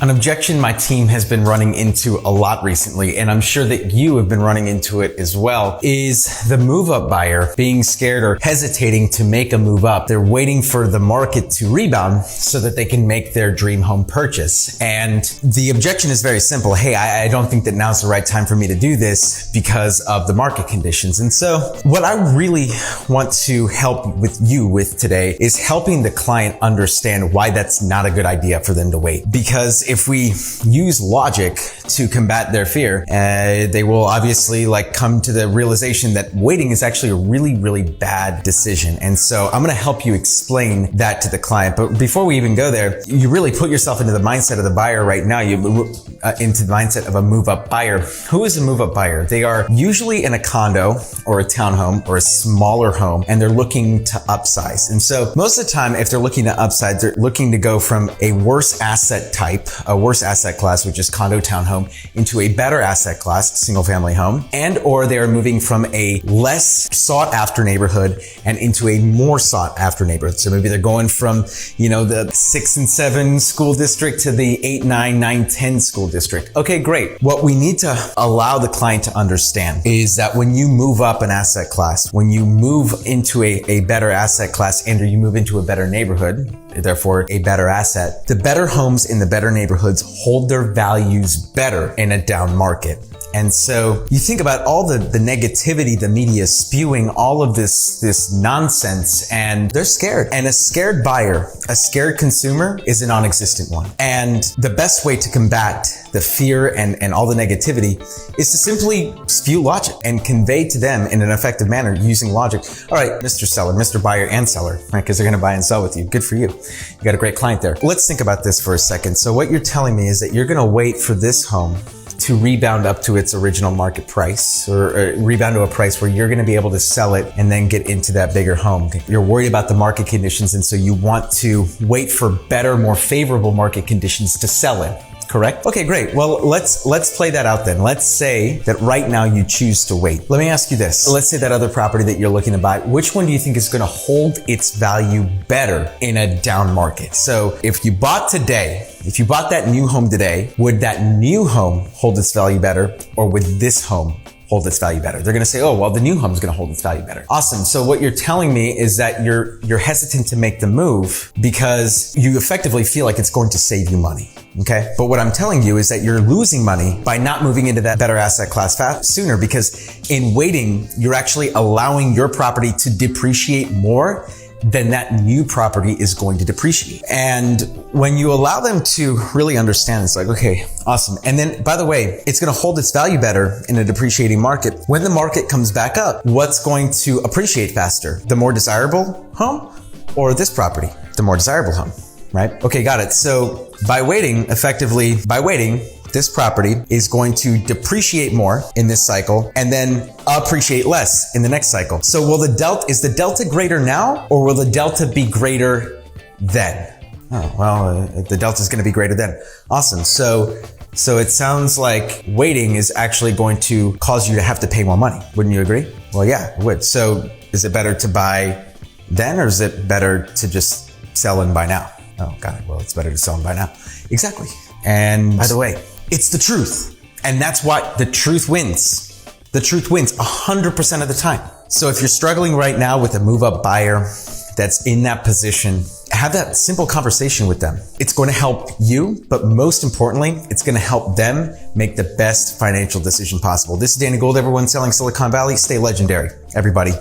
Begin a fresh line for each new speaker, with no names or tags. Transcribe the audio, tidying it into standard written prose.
An objection my team has been running into a lot recently, and I'm sure that you have been running into it as well, is the move-up buyer being scared or hesitating to make a move up. They're waiting for the market to rebound so that they can make their dream home purchase. And the objection is very simple. Hey, I don't think that now's the right time for me to do this because of the market conditions. And so what I really want to help with you with today is helping the client understand why that's not a good idea for them to wait. Because if we use logic to combat their fear, they will obviously come to the realization that waiting is actually a really, really bad decision. And so I'm going to help you explain that to the client. But before we even go there, you really put yourself into the mindset of the buyer right now. You into the mindset of a move-up buyer. Who is a move-up buyer? They are usually in a condo or a townhome or a smaller home, and they're looking to upsize. And so most of the time, if they're looking to upsize, they're looking to go from a worse asset type, a worse asset class, which is condo townhome, into a better asset class, single family home, and or they're moving from a less sought after neighborhood and into a more sought after neighborhood. So maybe they're going from, the 6 and 7 school district to the 8, 9, 9, 10 school district. Okay, great. What we need to allow the client to understand is that when you move up an asset class, when you move into a better asset class and or you move into a better neighborhood, therefore a better asset, the better homes in the better neighborhoods hold their values better in a down market. And so you think about all the negativity, the media spewing all of this nonsense, and they're scared. And a scared buyer, a scared consumer is a non-existent one. And the best way to combat the fear and all the negativity is to simply spew logic and convey to them in an effective manner using logic. All right, Mr. Seller, Mr. Buyer and Seller, right? Because they're going to buy and sell with you. Good for you. You got a great client there. Let's think about this for a second. So what you're telling me is that you're going to wait for this home to rebound up to its original market price or rebound to a price where you're going to be able to sell it and then get into that bigger home. You're worried about the market conditions, and so you want to wait for better, more favorable market conditions to sell it. Correct? Okay, great. Well, let's play that out then. Let's say that right now you choose to wait. Let me ask you this. Let's say that other property that you're looking to buy, which one do you think is going to hold its value better in a down market? So if you bought today, if you bought that new home today, would that new home hold its value better, or would this home hold its value better? They're going to say, oh, well, the new home is going to hold its value better. Awesome. So what you're telling me is that you're hesitant to make the move because you effectively feel like it's going to save you money. Okay. But what I'm telling you is that you're losing money by not moving into that better asset class sooner, because in waiting, you're actually allowing your property to depreciate more than that new property is going to depreciate. And when you allow them to really understand, it's like, okay, awesome. And then, by the way, it's going to hold its value better in a depreciating market. When the market comes back up, what's going to appreciate faster? The more desirable home or this property? The more desirable home, right? Okay, got it. So by waiting, this property is going to depreciate more in this cycle and then appreciate less in the next cycle. So is the delta greater now, or will the delta be greater then? Oh, well, the delta is going to be greater then. Awesome. So it sounds like waiting is actually going to cause you to have to pay more money. Wouldn't you agree? Well, yeah, it would. So is it better to buy then, or is it better to just sell and buy now? Oh, got it. Well, it's better to sell and buy now. Exactly. And by the way, it's the truth. And that's why the truth wins. The truth wins 100% of the time. So if you're struggling right now with a move-up buyer that's in that position, have that simple conversation with them. It's going to help you, but most importantly, it's going to help them make the best financial decision possible. This is Danny Gould, everyone selling Silicon Valley. Stay legendary, everybody.